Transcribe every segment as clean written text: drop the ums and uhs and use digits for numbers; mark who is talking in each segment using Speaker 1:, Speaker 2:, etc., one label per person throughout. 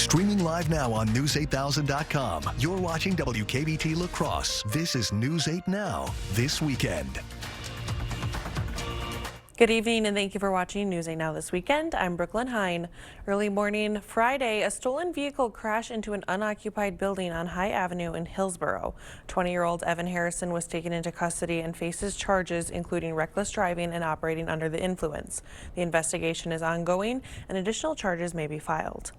Speaker 1: Streaming live now on News8000.com. You're watching WKBT La Crosse. This is News 8 Now, this weekend.
Speaker 2: Good evening and thank you for watching News 8 Now This Weekend. I'm Brooklyn Hine. Early morning Friday, a stolen vehicle crashed into an unoccupied building on High Avenue in Hillsborough. 20-year-old Evan Harrison was taken into custody and faces charges including reckless driving and operating under the influence. The investigation is ongoing and additional charges may be filed.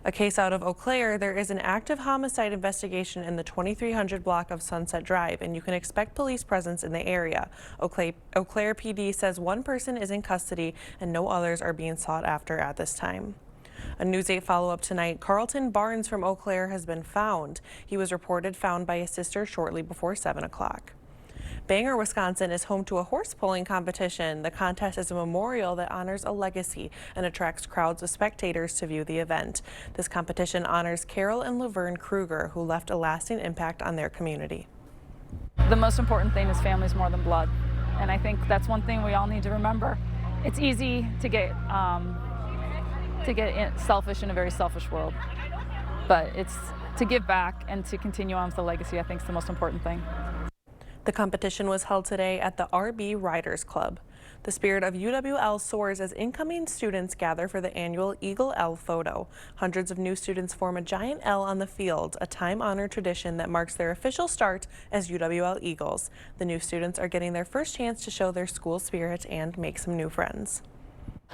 Speaker 2: A case out of Eau Claire, there is an active homicide investigation in the 2300 block of Sunset Drive, and you can expect police presence in the area. Eau Claire PD says one person is in custody and no others are being sought after at this time. A News 8 follow-up tonight, Carlton Barnes from Eau Claire has been found. He was reported found by his sister shortly before 7 o'clock. Bangor, Wisconsin is home to a horse pulling competition. The contest is a memorial that honors a legacy and attracts crowds of spectators to view the event. This competition honors Carol and Laverne Kruger, who left a lasting impact on their community.
Speaker 3: The most important thing is families more than blood. And I think that's one thing we all need to remember. It's easy to get selfish in a very selfish world. But it's to give back and to continue on with the legacy, I think is the most important thing.
Speaker 2: The competition was held today at the RB Riders Club. The spirit of UWL soars as incoming students gather for the annual Eagle L photo. Hundreds of new students form a giant L on the field, a time-honored tradition that marks their official start as UWL Eagles. The new students are getting their first chance to show their school spirit and make some new friends.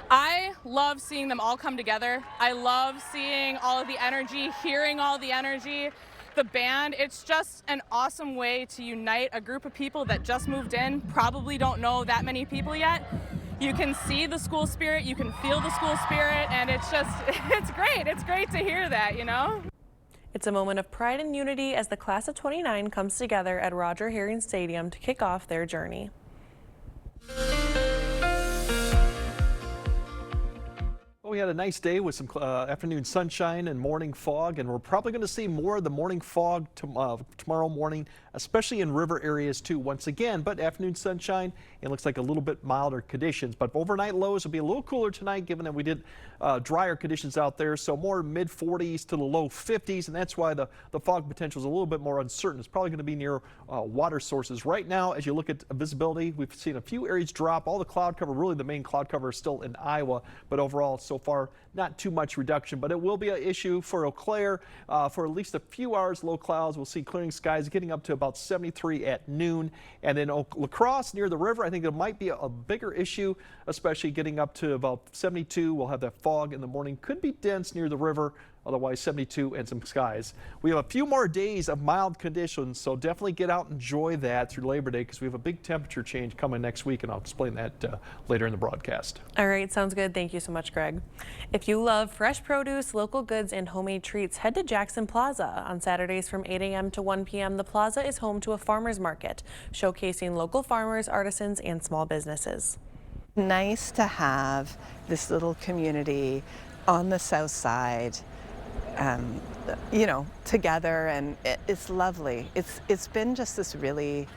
Speaker 4: I love seeing them all come together. I love seeing all of the energy, hearing all the energy. The band, it's just an awesome way to unite a group of people that just moved in, probably don't know that many people yet. You can see the school spirit, you can feel the school spirit, and it's great. It's great to hear that, you know?
Speaker 2: It's a moment of pride and unity as the class of 29 comes together at Roger Herring Stadium to kick off their journey.
Speaker 5: Well, we had a nice day with some afternoon sunshine and morning fog, and we're probably going to see more of the morning fog tomorrow morning, especially in river areas too once again. But afternoon sunshine, it looks like a little bit milder conditions. But overnight lows will be a little cooler tonight, given that we did drier conditions out there. So more mid 40s to the low 50s, and that's why the fog potential is a little bit more uncertain. It's probably going to be near water sources. Right now, as you look at visibility, we've seen a few areas drop. All the cloud cover, really the main cloud cover is still in Iowa, but overall so far not too much reduction. But it will be an issue for Eau Claire for at least a few hours. Low clouds, we'll see clearing skies getting up to about 73 at noon. And then La Crosse near the river, I think it might be a bigger issue, especially getting up to about 72. We'll have that fog in the morning, could be dense near the river. Otherwise 72 and some skies. We have a few more days of mild conditions, so definitely get out and enjoy that through Labor Day, because we have a big temperature change coming next week, and I'll explain that later in the broadcast.
Speaker 2: All right, sounds good. Thank you so much, Greg. If you love fresh produce, local goods, and homemade treats, head to Jackson Plaza. On Saturdays from 8 a.m. to 1 p.m., the plaza is home to a farmer's market, showcasing local farmers, artisans, and small businesses.
Speaker 6: Nice to have this little community on the south side, you know, together, and it's lovely. It's been just this really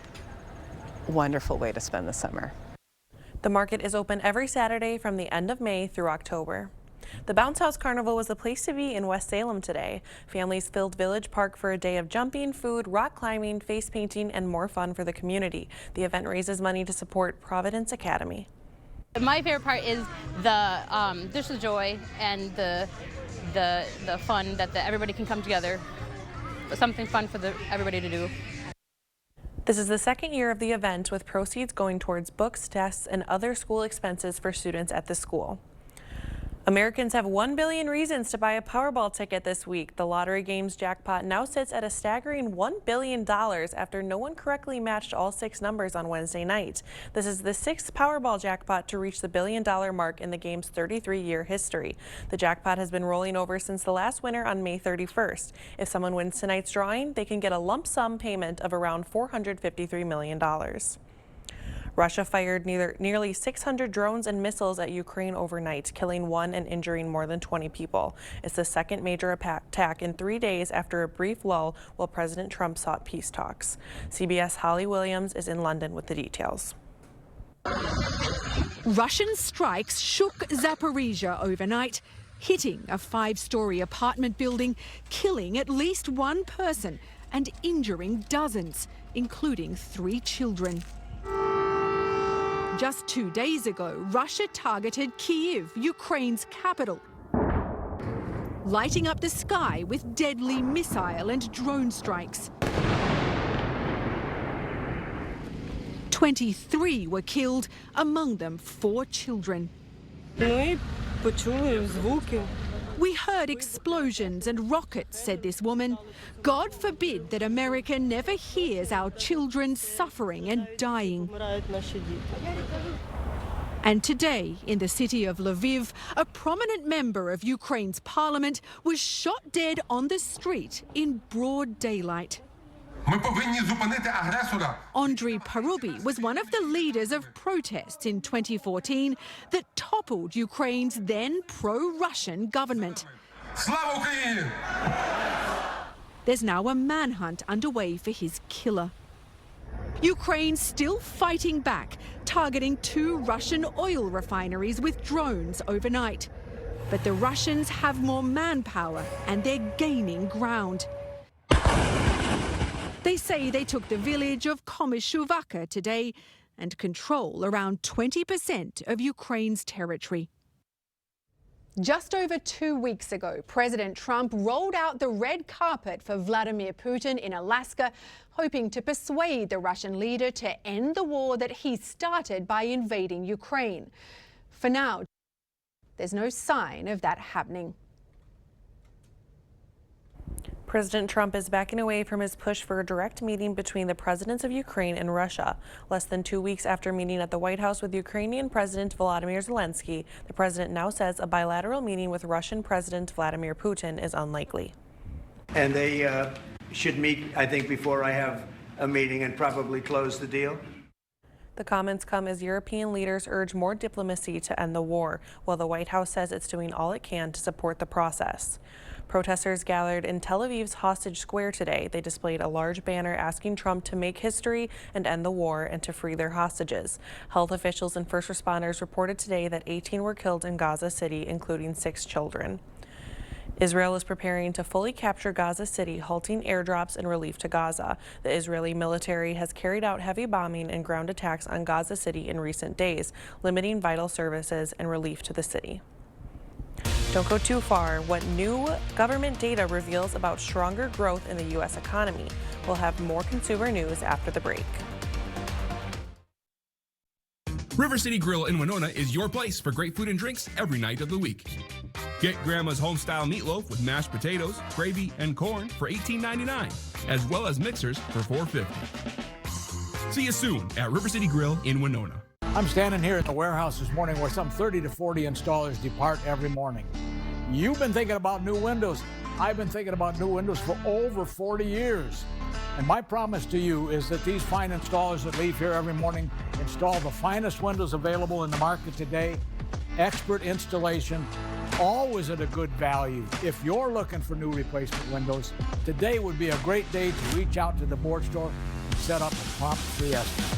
Speaker 6: wonderful way to spend the summer.
Speaker 2: The market is open every Saturday from the end of May through October. The Bounce House Carnival was the place to be in West Salem today. Families filled Village Park for a day of jumping, food, rock climbing, face painting, and more fun for the community. The event raises money to support Providence Academy.
Speaker 7: My favorite part is the just the joy and the fun that everybody can come together. Something fun for everybody to do.
Speaker 2: This is the second year of the event, with proceeds going towards books, tests, and other school expenses for students at the school. Americans have 1 billion reasons to buy a Powerball ticket this week. The lottery game's jackpot now sits at a staggering $1 billion after no one correctly matched all 6 numbers on Wednesday night. This is the 6th Powerball jackpot to reach the billion-dollar mark in the game's 33-year history. The jackpot has been rolling over since the last winner on May 31st. If someone wins tonight's drawing, they can get a lump sum payment of around $453 million. Russia fired nearly 600 drones and missiles at Ukraine overnight, killing 1 and injuring more than 20 people. It's the second major attack in 3 days after a brief lull while President Trump sought peace talks. CBS' Holly Williams is in London with the details.
Speaker 8: Russian strikes shook Zaporizhia overnight, hitting a 5-story apartment building, killing at least one person and injuring dozens, including 3 children. Just 2 days ago, Russia targeted Kyiv, Ukraine's capital, lighting up the sky with deadly missile and drone strikes. 23 were killed, among them 4 children. We heard explosions and rockets, said this woman. God forbid that America never hears our children suffering and dying. And today, in the city of Lviv, a prominent member of Ukraine's parliament was shot dead on the street in broad daylight. Andriy Parubi was one of the leaders of protests in 2014 that toppled Ukraine's then pro-Russian government. There's now a manhunt underway for his killer. Ukraine's still fighting back, targeting 2 Russian oil refineries with drones overnight. But the Russians have more manpower and they're gaining ground. They say they took the village of Komishuvaka today and control around 20% of Ukraine's territory.
Speaker 9: Just over 2 weeks ago, President Trump rolled out the red carpet for Vladimir Putin in Alaska, hoping to persuade the Russian leader to end the war that he started by invading Ukraine. For now, there's no sign of that happening.
Speaker 2: President Trump is backing away from his push for a direct meeting between the presidents of Ukraine and Russia. Less than 2 weeks after meeting at the White House with Ukrainian President Volodymyr Zelensky, the president now says a bilateral meeting with Russian President Vladimir Putin is unlikely.
Speaker 10: And they should meet, I think, before I have a meeting and probably close the deal.
Speaker 2: The comments come as European leaders urge more diplomacy to end the war, while the White House says it's doing all it can to support the process. Protesters gathered in Tel Aviv's Hostage Square today. They displayed a large banner asking Trump to make history and end the war and to free their hostages. Health officials and first responders reported today that 18 were killed in Gaza City, including 6 children. Israel is preparing to fully capture Gaza City, halting airdrops and relief to Gaza. The Israeli military has carried out heavy bombing and ground attacks on Gaza City in recent days, limiting vital services and relief to the city. Don't go too far. What new government data reveals about stronger growth in the U.S. economy. We'll have more consumer news after the break.
Speaker 11: River City Grill in Winona is your place for great food and drinks every night of the week. Get Grandma's home-style meatloaf with mashed potatoes, gravy, and corn for $18.99, as well as mixers for $4.50. See you soon at River City Grill in Winona.
Speaker 12: I'm standing here at the warehouse this morning where some 30 to 40 installers depart every morning. You've been thinking about new windows. I've been thinking about new windows for over 40 years. And my promise to you is that these fine installers that leave here every morning install the finest windows available in the market today, expert installation, always at a good value. If you're looking for new replacement windows, today would be a great day to reach out to the board store and set up a prompt free estimate.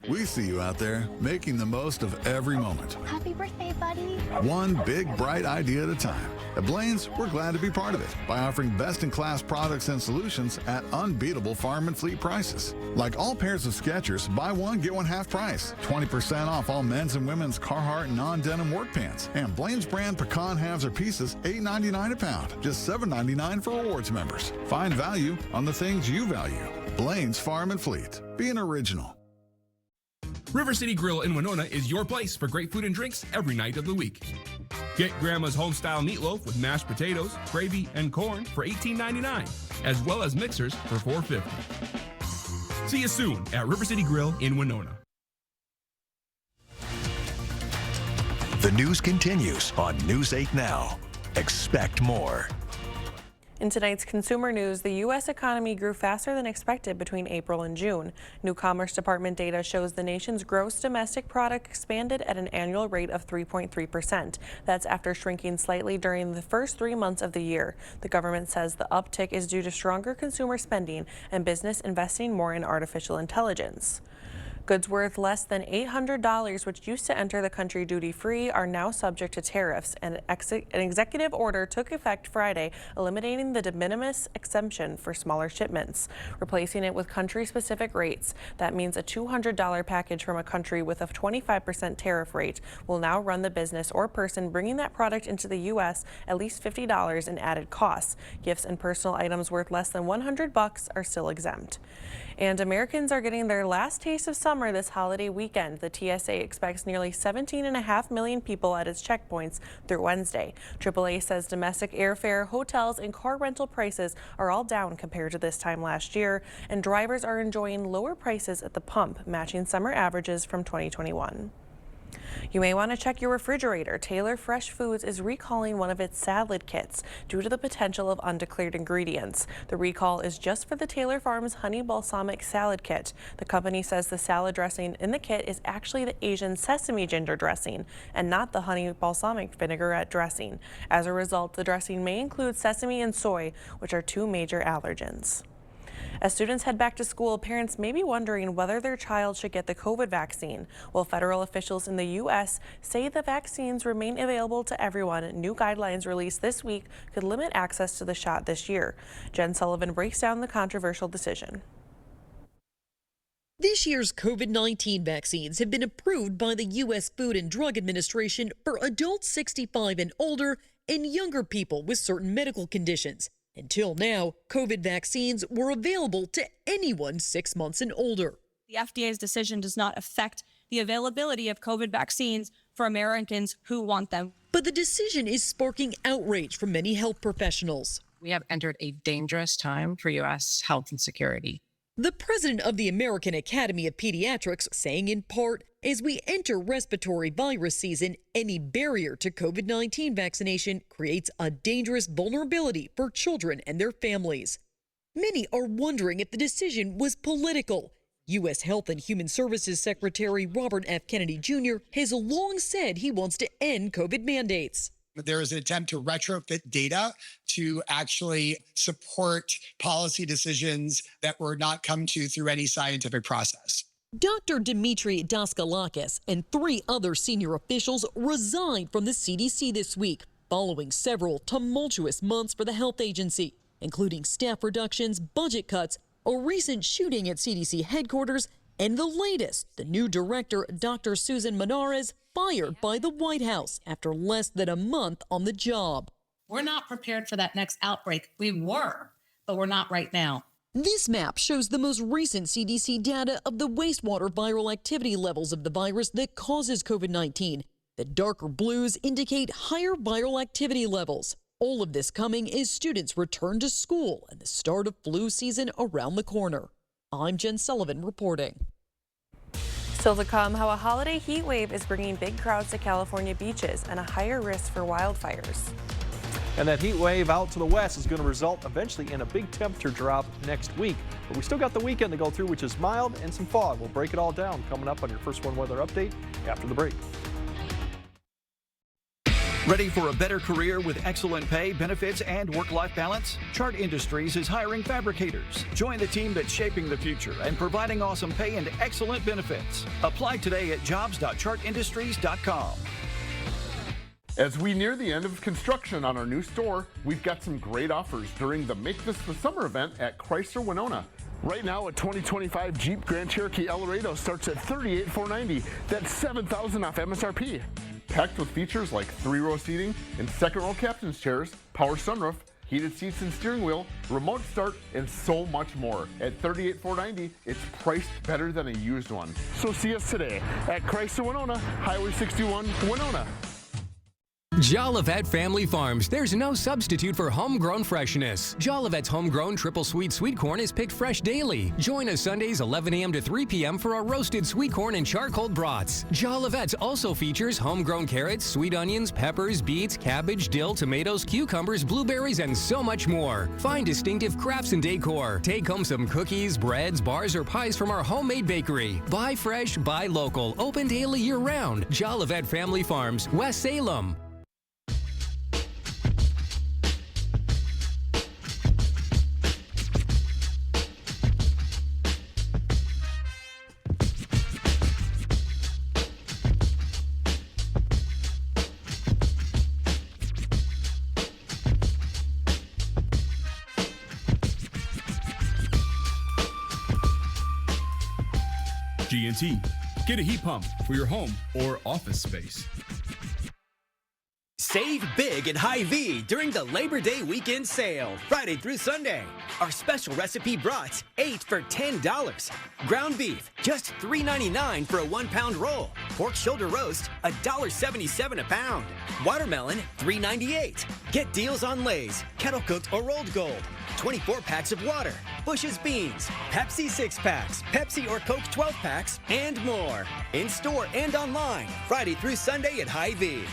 Speaker 13: We see you out there making the most of every moment.
Speaker 14: Happy birthday, buddy.
Speaker 13: One big, bright idea at a time. At Blaine's, we're glad to be part of it by offering best-in-class products and solutions at unbeatable farm and fleet prices. Like all pairs of Skechers, buy one, get one half price. 20% off all men's and women's Carhartt non-denim work pants. And Blaine's brand pecan halves or pieces, $8.99 a pound. Just $7.99 for rewards members. Find value on the things you value. Blaine's Farm and Fleet. Be an original.
Speaker 11: River City Grill in Winona is your place for great food and drinks every night of the week. Get Grandma's home-style meatloaf with mashed potatoes, gravy, and corn for $18.99, as well as mixers for $4.50. See you soon at River City Grill in Winona.
Speaker 1: The news continues on News 8 Now. Expect more.
Speaker 2: In tonight's consumer news, the U.S. economy grew faster than expected between April and June. New Commerce Department data shows the nation's gross domestic product expanded at an annual rate of 3.3%. That's after shrinking slightly during the first 3 months of the year. The government says the uptick is due to stronger consumer spending and business investing more in artificial intelligence. Goods worth less than $800, which used to enter the country duty-free, are now subject to tariffs, and an executive order took effect Friday, eliminating the de minimis exemption for smaller shipments, replacing it with country-specific rates. That means a $200 package from a country with a 25% tariff rate will now run the business or person bringing that product into the U.S. at least $50 in added costs. Gifts and personal items worth less than $100 are still exempt. And Americans are getting their last taste of summer this holiday weekend. The TSA expects nearly 17.5 million people at its checkpoints through Wednesday. AAA says domestic airfare, hotels, and car rental prices are all down compared to this time last year, and drivers are enjoying lower prices at the pump, matching summer averages from 2021. You may want to check your refrigerator. Taylor Fresh Foods is recalling one of its salad kits due to the potential of undeclared ingredients. The recall is just for the Taylor Farms Honey Balsamic Salad Kit. The company says the salad dressing in the kit is actually the Asian sesame ginger dressing and not the honey balsamic vinaigrette dressing. As a result, the dressing may include sesame and soy, which are two major allergens. As students head back to school, parents may be wondering whether their child should get the COVID vaccine. While federal officials in the U.S. say the vaccines remain available to everyone, new guidelines released this week could limit access to the shot this year. Jen Sullivan breaks down the controversial decision.
Speaker 14: This year's COVID-19 vaccines have been approved by the U.S. Food and Drug Administration for adults 65 and older and younger people with certain medical conditions. Until now, COVID vaccines were available to anyone 6 months and older.
Speaker 15: The FDA's decision does not affect the availability of COVID vaccines for Americans who want them.
Speaker 14: But the decision is sparking outrage from many health professionals.
Speaker 16: We have entered a dangerous time for U.S. health and security.
Speaker 14: The president of the American Academy of Pediatrics saying in part, as we enter respiratory virus season, any barrier to COVID-19 vaccination creates a dangerous vulnerability for children and their families. Many are wondering if the decision was political. U.S. Health and Human Services Secretary Robert F. Kennedy Jr. has long said he wants to end COVID mandates.
Speaker 17: There is an attempt to retrofit data to actually support policy decisions that were not come to through any scientific process.
Speaker 14: Dr. Dimitri Daskalakis and 3 other senior officials resigned from the CDC this week, following several tumultuous months for the health agency, including staff reductions, budget cuts, a recent shooting at CDC headquarters, and the latest, the new director, Dr. Susan Menares, fired by the White House after less than a month on the job.
Speaker 18: We're not prepared for that next outbreak. We were, but we're not right now.
Speaker 14: This map shows the most recent CDC data of the wastewater viral activity levels of the virus that causes COVID-19. The darker blues indicate higher viral activity levels. All of this coming as students return to school and the start of flu season around the corner. I'm Jen Sullivan reporting.
Speaker 2: Still to come, how a holiday heat wave is bringing big crowds to California beaches and a higher risk for wildfires.
Speaker 5: And that heat wave out to the west is going to result eventually in a big temperature drop next week. But we still got the weekend to go through, which is mild and some fog. We'll break it all down coming up on your First One Weather Update after the break.
Speaker 19: Ready for a better career with excellent pay, benefits, and work-life balance? Chart Industries is hiring fabricators. Join the team that's shaping the future and providing awesome pay and excellent benefits. Apply today at jobs.chartindustries.com.
Speaker 20: As we near the end of construction on our new store, we've got some great offers during the Make This the Summer event at Chrysler Winona. Right now, a 2025 Jeep Grand Cherokee El Laredo starts at $38,490. That's $7,000 off MSRP. Packed with features like 3-row seating and second-row captain's chairs, power sunroof, heated seats and steering wheel, remote start, and so much more. At $38,490, it's priced better than a used one. So see us today at Chrysler Winona, Highway 61, Winona.
Speaker 21: Jolivet Family Farms. There's no substitute for homegrown freshness. Jolivet's homegrown triple sweet corn is picked fresh daily. Join us Sundays 11 a.m. to 3 p.m. for our roasted sweet corn and charcoal brats. Jolivet's also features homegrown carrots, sweet onions, peppers, beets, cabbage, dill, tomatoes, cucumbers, blueberries, and so much more. Find distinctive crafts and decor. Take home some cookies, breads, bars, or pies from our homemade bakery. Buy fresh, buy local. Open daily year-round. Jolivet Family Farms, West Salem.
Speaker 11: AT&T. Get a heat pump for your home or office space.
Speaker 3: Save big at Hy-Vee during the Labor Day weekend sale, Friday through Sunday. Our special recipe brats, 8 for $10. Ground beef, just $3.99 for a 1-pound roll. Pork shoulder roast, $1.77 a pound. Watermelon, $3.98. Get deals on Lay's, kettle cooked or rolled gold. 24 packs of water, Bush's beans, Pepsi 6-packs, Pepsi or Coke 12-packs, and more. In store and online, Friday through Sunday at Hy-Vee.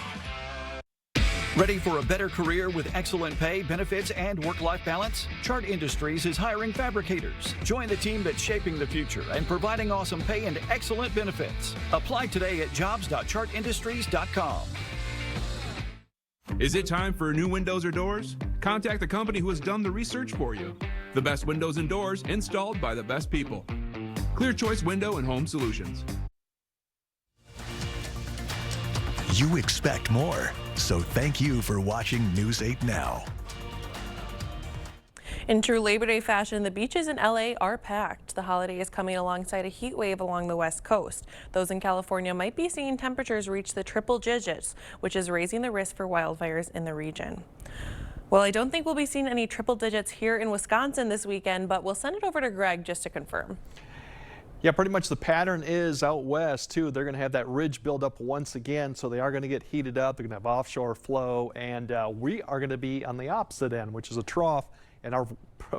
Speaker 19: Ready for a better career with excellent pay, benefits, and work-life balance? Chart Industries is hiring fabricators. Join the team that's shaping the future and providing awesome pay and excellent benefits. Apply today at jobs.chartindustries.com.
Speaker 11: Is it time for new windows or doors? Contact the company who has done the research for you. The best windows and doors installed by the best people. Clear Choice Window and Home Solutions.
Speaker 1: You expect more, so thank you for watching News 8 Now.
Speaker 2: In true Labor Day fashion, the beaches in LA are packed. The holiday is coming alongside a heat wave along the West Coast. Those in California might be seeing temperatures reach the triple digits, which is raising the risk for wildfires in the region. Well, I don't think we'll be seeing any triple digits here in Wisconsin this weekend, but we'll send it over to Greg just to confirm.
Speaker 5: Yeah, pretty much the pattern is out west, too. They're going to have that ridge build up once again, so they are going to get heated up. They're going to have offshore flow, and we are going to be on the opposite end, which is a trough, and our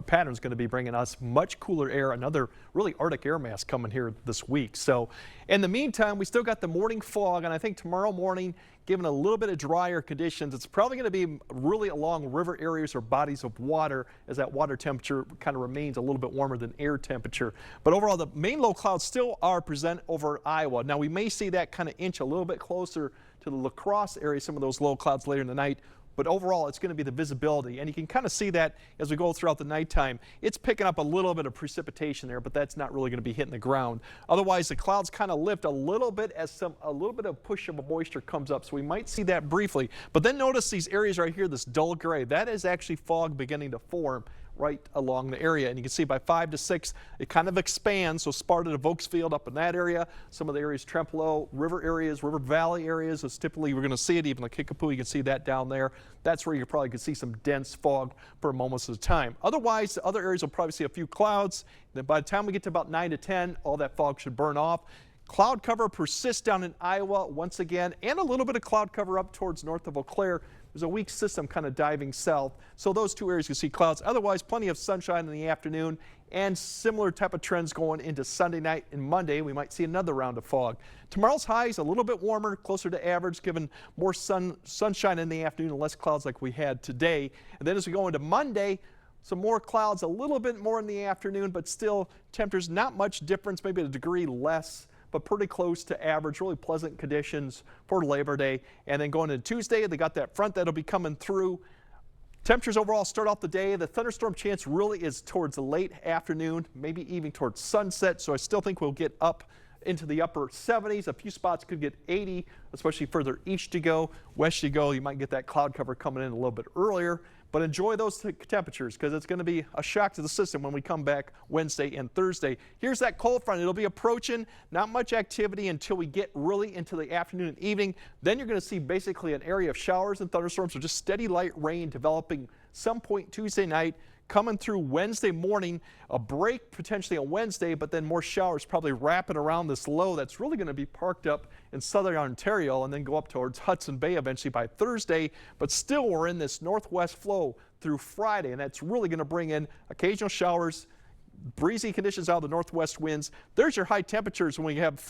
Speaker 5: pattern is going to be bringing us much cooler air, another really Arctic air mass coming here this week. So in the meantime, we still got the morning fog, and I think tomorrow morning, given a little bit of drier conditions, it's probably going to be really along river areas or bodies of water as that water temperature kind of remains a little bit warmer than air temperature. But overall, the main low clouds still are present over Iowa. Now, we may see that kind of inch a little bit closer to the La Crosse area, some of those low clouds later in the night. But overall, it's going to be the visibility, and you can kind of see that as we go throughout the nighttime. It's picking up a little bit of precipitation there, but that's not really going to be hitting the ground. Otherwise, the clouds kind of lift a little bit as a little bit of push of moisture comes up, so we might see that briefly. But then notice these areas right here, this dull gray, that is actually fog beginning to form right along the area, and you can see by 5 to 6 it kind of expands. So Sparta to Vokesfield up in that area, some of the areas, Trempealeau, river areas, river valley areas, as typically we're going to see it. Even like Kickapoo, you can see that down there. That's where you probably could see some dense fog for moments at a time. Otherwise, the other areas will probably see a few clouds. Then by the time we get to about 9 to 10, all that fog should burn off. Cloud cover persists down in Iowa once again, and a little bit of cloud cover up towards north of Eau Claire. There's a weak system kind of diving south, so those two areas you see clouds. Otherwise, plenty of sunshine in the afternoon, and similar type of trends going into Sunday night and Monday. We might see another round of fog. Tomorrow's high is a little bit warmer, closer to average, given more sunshine in the afternoon and less clouds like we had today. And then as we go into Monday, some more clouds, a little bit more in the afternoon, but still temperatures not much difference, maybe a degree less, but pretty close to average. Really pleasant conditions for Labor Day. And then going into Tuesday, they got that front that'll be coming through. Temperatures overall start off the day. The thunderstorm chance really is towards the late afternoon, maybe even towards sunset. So I still think we'll get up into the upper 70s. A few spots could get 80, especially further east you go. West you go, you might get that cloud cover coming in a little bit earlier. But enjoy those temperatures, because it's going to be a shock to the system when we come back Wednesday and Thursday. Here's that cold front. It'll be approaching. Not much activity until we get really into the afternoon and evening. Then you're going to see basically an area of showers and thunderstorms, or just steady light rain developing some point Tuesday night, coming through Wednesday morning, a break potentially on Wednesday, but then more showers probably wrapping around this low that's really going to be parked up in southern Ontario and then go up towards Hudson Bay eventually by Thursday. But still, we're in this northwest flow through Friday, and that's really going to bring in occasional showers, breezy conditions out of the northwest winds. There's your high temperatures when we have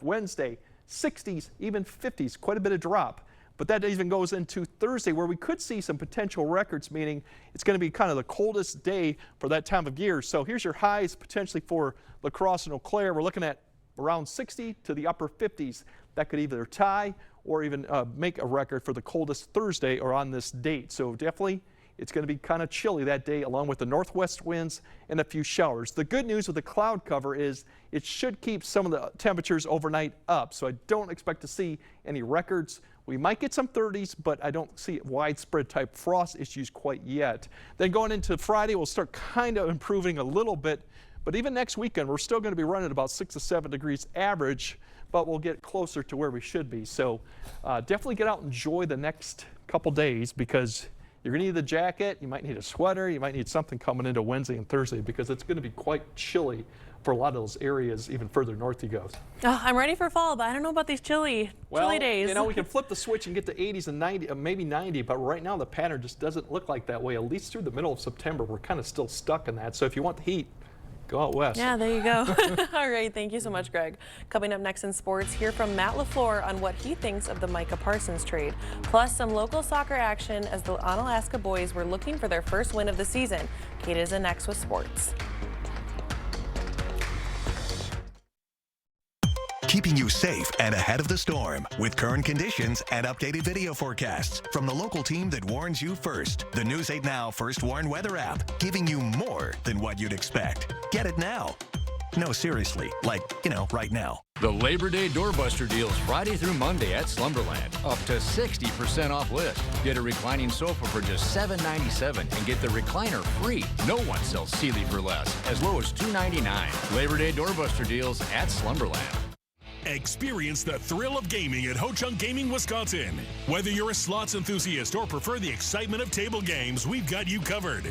Speaker 5: Wednesday, 60s, even 50s, quite a bit of drop. But that even goes into Thursday, where we could see some potential records, meaning it's going to be kind of the coldest day for that time of year. So here's your highs potentially for La Crosse and Eau Claire. We're looking at around 60 to the upper 50s. That could either tie or even make a record for the coldest Thursday or on this date. So definitely it's going to be kind of chilly that day, along with the northwest winds and a few showers. The good news with the cloud cover is it should keep some of the temperatures overnight up. So I don't expect to see any records. We might get some 30s, but I don't see widespread type frost issues quite yet. Then going into Friday, we'll start kind of improving a little bit, But even next weekend, we're still going to be running about 6 to 7 degrees average, but we'll get closer to where we should be. So definitely get out and enjoy the next couple days, because you're going to need a jacket, you might need a sweater, you might need something coming into Wednesday and Thursday, because it's going to be quite chilly for a lot of those areas even further north you go.
Speaker 2: Oh, I'm ready for fall, but I don't know about these chilly days.
Speaker 5: You know, we can flip the switch and get to 80s and 90, maybe 90, but right now the pattern just doesn't look like that way. At least through the middle of September, we're kind of still stuck in that. So if you want the heat, go out west.
Speaker 2: Yeah, there you go. All right, thank you so much, Greg. Coming up next in sports, hear from Matt LaFleur on what he thinks of the Micah Parsons trade. Plus, some local soccer action as the Onalaska boys were looking for their first win of the season. Kate is in next with sports.
Speaker 1: Keeping you safe and ahead of the storm with current conditions and updated video forecasts from the local team that warns you first. The News 8 Now First Warn Weather app, giving you more than what you'd expect. Get it now. No, seriously, like, right now.
Speaker 4: The Labor Day Doorbuster deals Friday through Monday at Slumberland. Up to 60% off list. Get a reclining sofa for just $7.97 and get the recliner free. No one sells Sealy for less, as low as $2.99. Labor Day Doorbuster deals at Slumberland.
Speaker 22: Experience the thrill of gaming at Ho-Chunk Gaming, Wisconsin. Whether you're a slots enthusiast or prefer the excitement of table games, we've got you covered.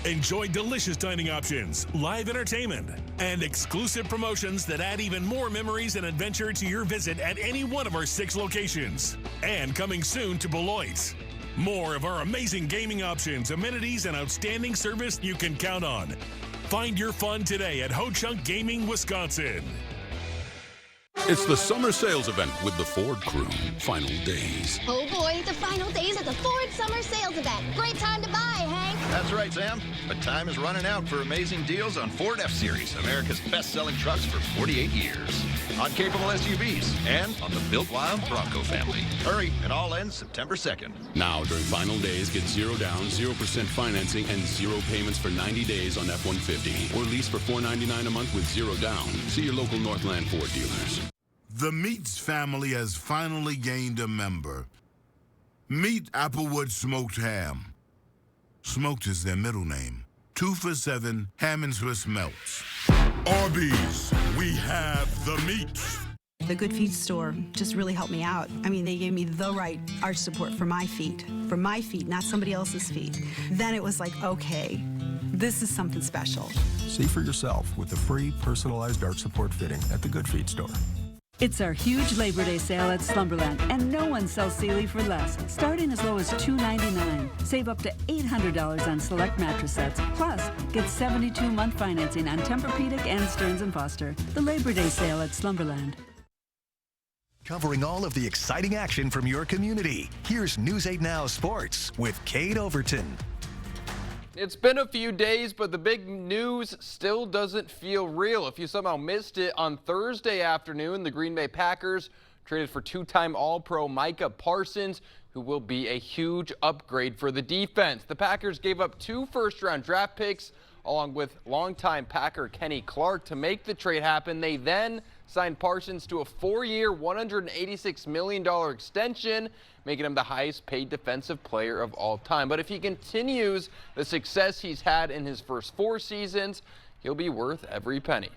Speaker 22: Enjoy delicious dining options, live entertainment, and exclusive promotions that add even more memories and adventure to your visit at any one of our 6 locations. And coming soon to Beloit. More of our amazing gaming options, amenities, and outstanding service you can count on. Find your fun today at Ho-Chunk Gaming, Wisconsin.
Speaker 23: It's the summer sales event with the Ford crew. Final days.
Speaker 24: Oh boy, the final days at the Ford Summer Sales Event. Great time to buy, Hank.
Speaker 25: That's right, Sam. But time is running out for amazing deals on Ford F-Series, America's best-selling trucks for 48 years. On capable SUVs and on the built wild Bronco family. Hurry, it all ends September 2nd.
Speaker 23: Now, during final days, get 0 down, 0% financing, and 0 payments for 90 days on F-150. Or lease for $499 a month with 0 down. See your local Northland Ford dealers.
Speaker 26: The Meats family has finally gained a member. Meet Applewood Smoked Ham. Smoked is their middle name. 2 for $7 ham and Swiss melts. Arby's, we have the meats.
Speaker 27: The Good Feet store just really helped me out. I mean, they gave me the right arch support for my feet, not somebody else's feet. Then it was like, okay, this is something special.
Speaker 28: See for yourself with the free personalized arch support fitting at the Good Feet store.
Speaker 29: It's our huge Labor Day sale at Slumberland, and no one sells Sealy for less. Starting as low as $299. Save up to $800 on select mattress sets. Plus, get 72-month financing on Tempur-Pedic and Stearns & Foster. The Labor Day sale at Slumberland.
Speaker 1: Covering all of the exciting action from your community. Here's News 8 Now Sports with Kate Overton.
Speaker 30: It's been a few days, but the big news still doesn't feel real. If you somehow missed it, on Thursday afternoon, the Green Bay Packers traded for 2-time All-Pro Micah Parsons, who will be a huge upgrade for the defense. The Packers gave up 2 first-round draft picks, along with longtime Packer Kenny Clark, to make the trade happen. They then signed Parsons to a 4-year, $186 million extension, making him the highest paid defensive player of all time. But if he continues the success he's had in his first 4 seasons, he'll be worth every penny.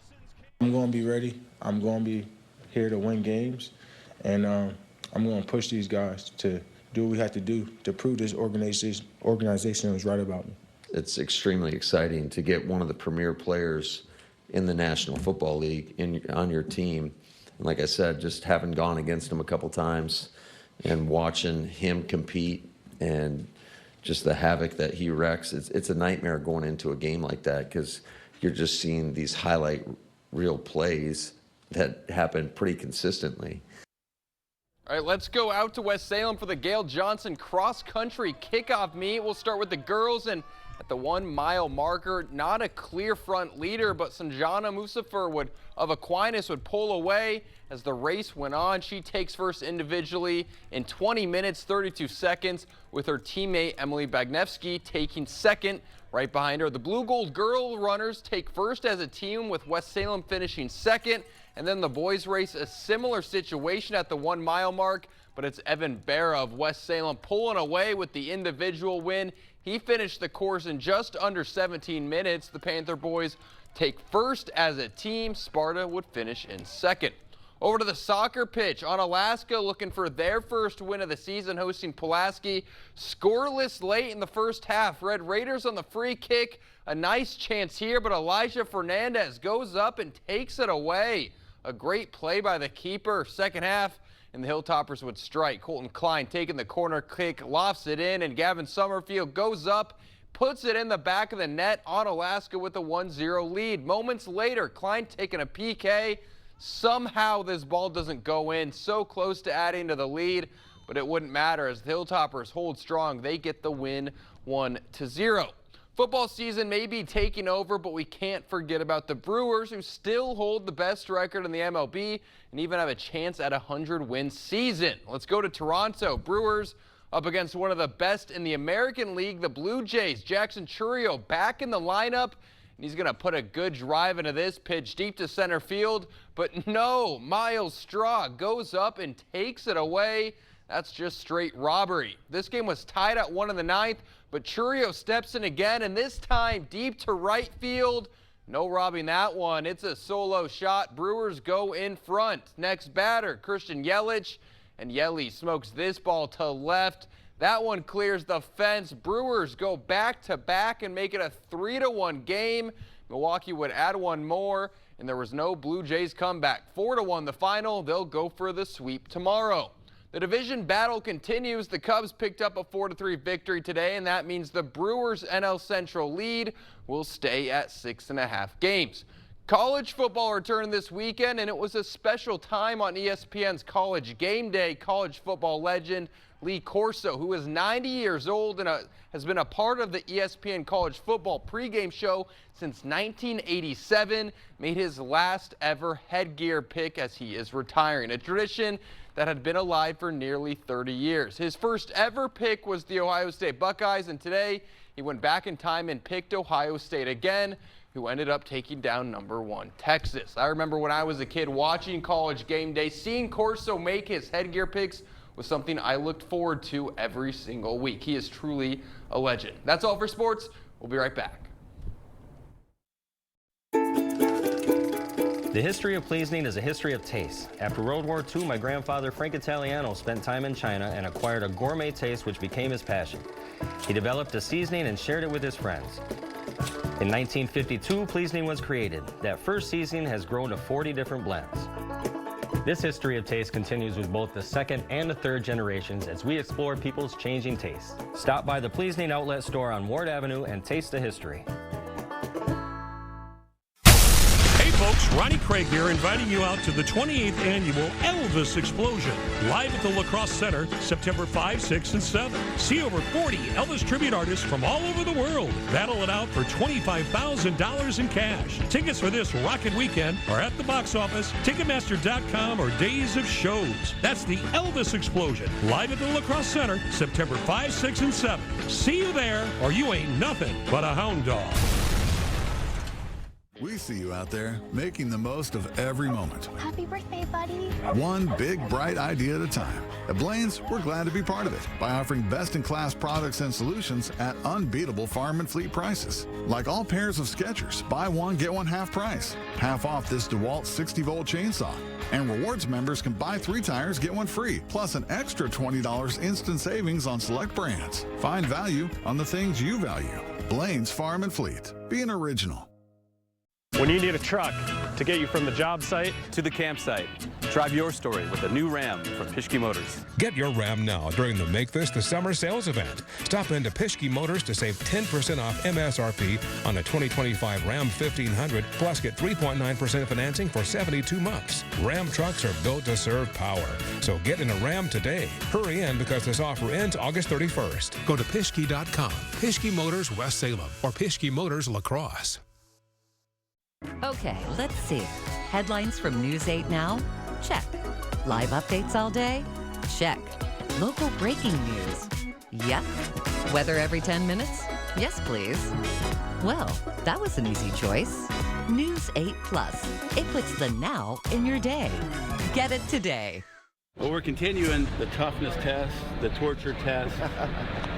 Speaker 31: I'm going to be ready. I'm going to be here to win games, and I'm going to push these guys to do what we have to do to prove this organization was right about me.
Speaker 32: It's extremely exciting to get one of the premier players in the National Football League on your team. And like I said, just having gone against him a couple times and watching him compete and just the havoc that he wrecks, it's a nightmare going into a game like that, because you're just seeing these highlight reel plays that happen pretty consistently.
Speaker 30: All right, let's go out to West Salem for the Gail Johnson cross-country kickoff meet. We'll start with the girls, and at the 1-mile marker, not a clear front leader, but Sanjana Musafir of Aquinas would pull away as the race went on. She takes first individually in 20 minutes, 32 seconds, with her teammate Emily Bagnevsky taking second right behind her. The blue-gold girl runners take first as a team, with West Salem finishing second. And then the boys race, a similar situation at the 1-mile mark, but it's Evan Barra of West Salem pulling away with the individual win. He finished the course in just under 17 minutes. The Panther boys take first as a team. Sparta would finish in second. Over to the soccer pitch on Alaska, looking for their first win of the season, hosting Pulaski. Scoreless late in the first half. Red Raiders on the free kick. A nice chance here, but Elijah Fernandez goes up and takes it away. A great play by the keeper. Second half, and the Hilltoppers would strike. Colton Klein taking the corner kick, lofts it in, and Gavin Summerfield goes up, puts it in the back of the net on Alaska with a 1-0 lead. Moments later, Klein taking a PK. Somehow this ball doesn't go in, so close to adding to the lead, but it wouldn't matter as the Hilltoppers hold strong. They get the win 1-0. Football season may be taking over, but we can't forget about the Brewers, who still hold the best record in the MLB and even have a chance at a 100-win season. Let's go to Toronto. Brewers up against one of the best in the American League, the Blue Jays. Jackson Chourio back in the lineup. And he's going to put a good drive into this pitch deep to center field. But no, Miles Straw goes up and takes it away. That's just straight robbery. This game was tied at 1 in the 9th, but Chourio steps in again, and this time deep to right field. No robbing that one. It's a solo shot. Brewers go in front. Next batter, Christian Yelich. And Yelich smokes this ball to left. That one clears the fence. Brewers go back-to-back and make it a 3-1 game. Milwaukee would add one more, and there was no Blue Jays comeback. 4-1 the final. They'll go for the sweep tomorrow. The division battle continues. The Cubs picked up a 4-3 victory today, and that means the Brewers' NL Central lead will stay at 6.5 games. College football returned this weekend, and it was a special time on ESPN's College Game Day. College football legend Lee Corso, who is 90 years old and has been a part of the ESPN College Football pregame show since 1987, made his last ever headgear pick as he is retiring, a tradition that had been alive for nearly 30 years. His first ever pick was the Ohio State Buckeyes, and today he went back in time and picked Ohio State again, who ended up taking down #1 Texas. I remember when I was a kid watching College Game Day, seeing Corso make his headgear picks was something I looked forward to every single week. He is truly a legend. That's all for sports. We'll be right back.
Speaker 6: The history of Pleasing is a history of taste. After World War II, my grandfather, Frank Italiano, spent time in China and acquired a gourmet taste which became his passion. He developed a seasoning and shared it with his friends. In 1952, Pleasing was created. That first seasoning has grown to 40 different blends. This history of taste continues with both the second and the third generations as we explore people's changing tastes. Stop by the Pleasing Outlet store on Ward Avenue and taste the history.
Speaker 22: Hey folks, Ronnie Craig here, inviting you out to the 28th annual Elvis Explosion, live at the La Crosse Center, September 5, 6, and 7. See over 40 Elvis tribute artists from all over the world. Battle it out for $25,000 in cash. Tickets for this rockin' weekend are at the box office, Ticketmaster.com, or Days of Shows. That's the Elvis Explosion, live at the La Crosse Center, September 5, 6, and 7. See you there, or you ain't nothing but a hound dog.
Speaker 7: We see you out there making the most of every moment.
Speaker 24: Happy birthday, buddy.
Speaker 7: One big, bright idea at a time. At Blaine's, we're glad to be part of it by offering best-in-class products and solutions at unbeatable farm and fleet prices. Like all pairs of Skechers, buy one, get one half price. Half off this DeWalt 60-volt chainsaw. And rewards members can buy 3 tires, get one free, plus an extra $20 instant savings on select brands. Find value on the things you value. Blaine's Farm and Fleet. Be an original.
Speaker 8: When you need a truck to get you from the job site to the campsite, drive your story with a new Ram from Pischke Motors.
Speaker 9: Get your Ram now during the Make This the Summer sales event. Stop into Pischke Motors to save 10% off MSRP on the 2025 Ram 1500, plus get 3.9% financing for 72 months. Ram trucks are built to serve power. So get in a Ram today. Hurry in because this offer ends August 31st.
Speaker 10: Go to Pischke.com, Pischke Motors West Salem, or Pischke Motors La Crosse.
Speaker 12: Okay, let's see. Headlines from News 8 Now? Check. Live updates all day? Check. Local breaking news? Yep. Weather every 10 minutes? Yes, please. Well, that was an easy choice. News 8 Plus. It puts the now in your day. Get it today.
Speaker 3: Well, we're continuing the toughness test, the torture test,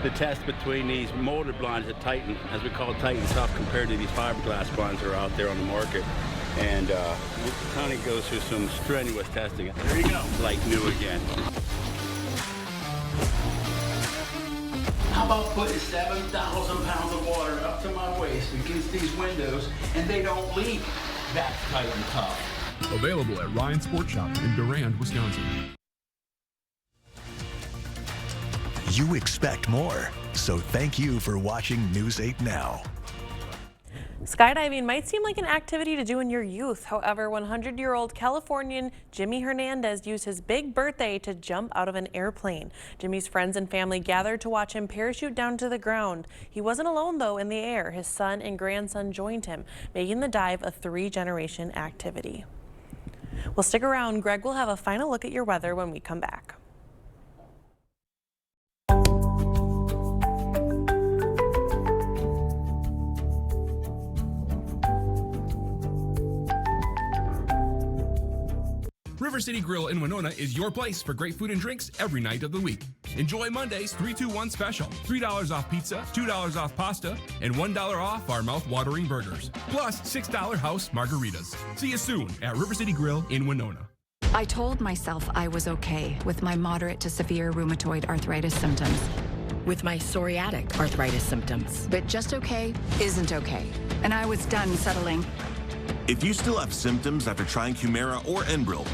Speaker 3: the test between these molded blinds at Titan, as we call Titan Tough, compared to these fiberglass blinds that are out there on the market. And Connie goes through some strenuous testing. There you go. Like new again. How about putting 7,000 pounds of water up to my waist against these windows and they don't leak? That's Titan Tough.
Speaker 10: Available at Ryan Sports Shop in Durand, Wisconsin.
Speaker 1: You expect more, so thank you for watching News 8 Now.
Speaker 2: Skydiving might seem like an activity to do in your youth. However, 100-year-old Californian Jimmy Hernandez used his big birthday to jump out of an airplane. Jimmy's friends and family gathered to watch him parachute down to the ground. He wasn't alone, though, in the air. His son and grandson joined him, making the dive a three-generation activity. Well, stick around. Greg will have a final look at your weather when we come back.
Speaker 10: River City Grill in Winona is your place for great food and drinks every night of the week. Enjoy Monday's 3-2-1 special. $3 off pizza, $2 off pasta, and $1 off our mouth-watering burgers. Plus $6 house margaritas. See you soon at River City Grill in Winona.
Speaker 5: I told myself I was okay with my moderate to severe rheumatoid arthritis symptoms. With my psoriatic arthritis symptoms. But just okay isn't okay. And I was done settling.
Speaker 11: If you still have symptoms after trying Humira or Enbrel,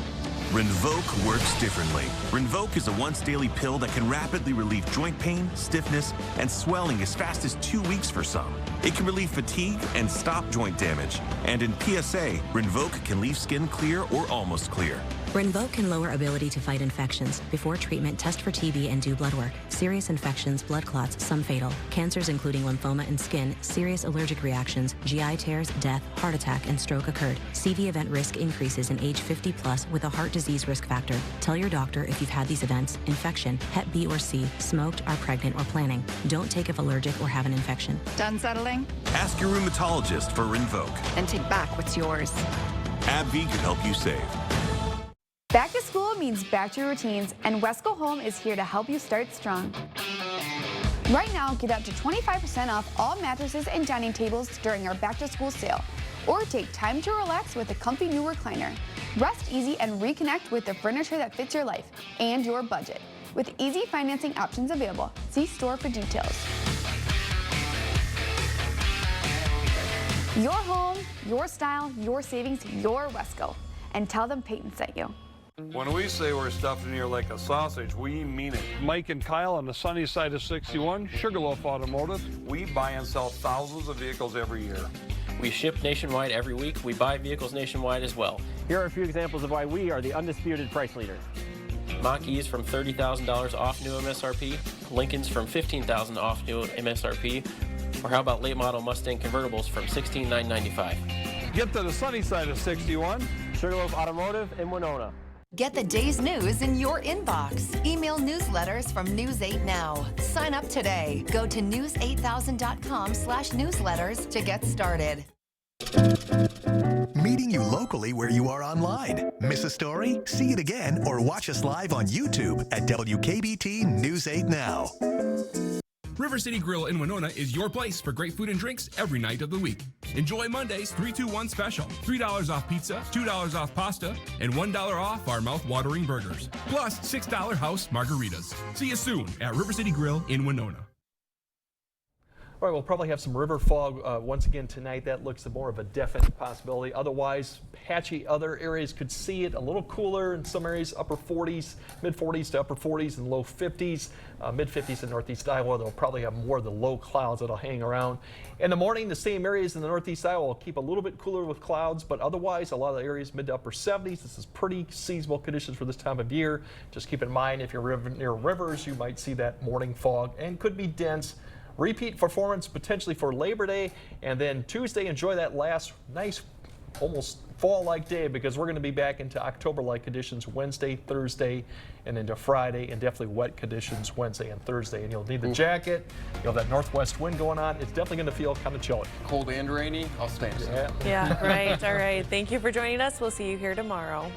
Speaker 11: Rinvoq works differently. Rinvoq is a once-daily pill that can rapidly relieve joint pain, stiffness, and swelling as fast as 2 weeks for some. It can relieve fatigue and stop joint damage. And in PSA, Rinvoq can leave skin clear or almost clear.
Speaker 13: Rinvoq can lower ability to fight infections. Before treatment, test for TB and do blood work. Serious infections, blood clots, some fatal. Cancers including lymphoma and skin, serious allergic reactions, GI tears, death, heart attack, and stroke occurred. CV event risk increases in age 50 plus with a heart disease risk factor. Tell your doctor if you've had these events: infection, Hep B or C, smoked, are pregnant, or planning. Don't take if allergic or have an infection.
Speaker 5: Done settling?
Speaker 11: Ask your rheumatologist for Rinvoq.
Speaker 5: And take back what's yours.
Speaker 11: AbbVie could help you save.
Speaker 14: Back to school means back to your routines, and Wesco Home is here to help you start strong. Right now, get up to 25% off all mattresses and dining tables during our back to school sale. Or take time to relax with a comfy new recliner. Rest easy and reconnect with the furniture that fits your life and your budget. With easy financing options available. See store for details. Your home, your style, your savings, your Wesco. And tell them Peyton sent you.
Speaker 15: When we say we're stuffed in here like a sausage, we mean it. Mike and Kyle on the sunny side of 61, Sugarloaf Automotive. We buy and sell thousands of vehicles every year.
Speaker 16: We ship nationwide every week. We buy vehicles nationwide as well.
Speaker 17: Here are a few examples of why we are the undisputed price leader.
Speaker 16: Mach-E's from $30,000 off new MSRP. Lincoln's from $15,000 off new MSRP. Or how about late model Mustang convertibles from $16,995.
Speaker 15: Get to the sunny side of 61.
Speaker 17: Sugarloaf Automotive in Winona.
Speaker 18: Get the day's news in your inbox. Email newsletters from News 8 Now. Sign up today. Go to news8000.com/newsletters to get started.
Speaker 1: Meeting you locally where you are online. Miss a story? See it again or watch us live on YouTube at WKBT News 8 Now.
Speaker 10: River City Grill in Winona is your place for great food and drinks every night of the week. Enjoy Monday's 3-2-1 special. $3 off pizza, $2 off pasta, and $1 off our mouth-watering burgers. Plus $6 house margaritas. See you soon at River City Grill in Winona.
Speaker 19: All right, we'll probably have some river fog once again tonight. That looks more of a definite possibility. Otherwise, patchy other areas could see it. A little cooler in some areas, upper 40s, mid 40s to upper 40s and low 50s. Mid 50s in northeast Iowa. They'll probably have more of the low clouds that'll hang around. In the morning, the same areas in the northeast Iowa will keep a little bit cooler with clouds, but otherwise, a lot of the areas mid to upper 70s. This is pretty seasonable conditions for this time of year. Just keep in mind, if you're near rivers, you might see that morning fog and could be dense. Repeat performance potentially for Labor Day, and then Tuesday, enjoy that last nice, almost fall-like day, because we're going to be back into October-like conditions Wednesday, Thursday, and into Friday, and definitely wet conditions Wednesday and Thursday. And you'll need the jacket. You'll have that northwest wind going on. It's definitely going to feel kind of chilly.
Speaker 30: Cold and rainy. I'll stand.
Speaker 2: Yeah, right. All right. Thank you for joining us. We'll see you here tomorrow.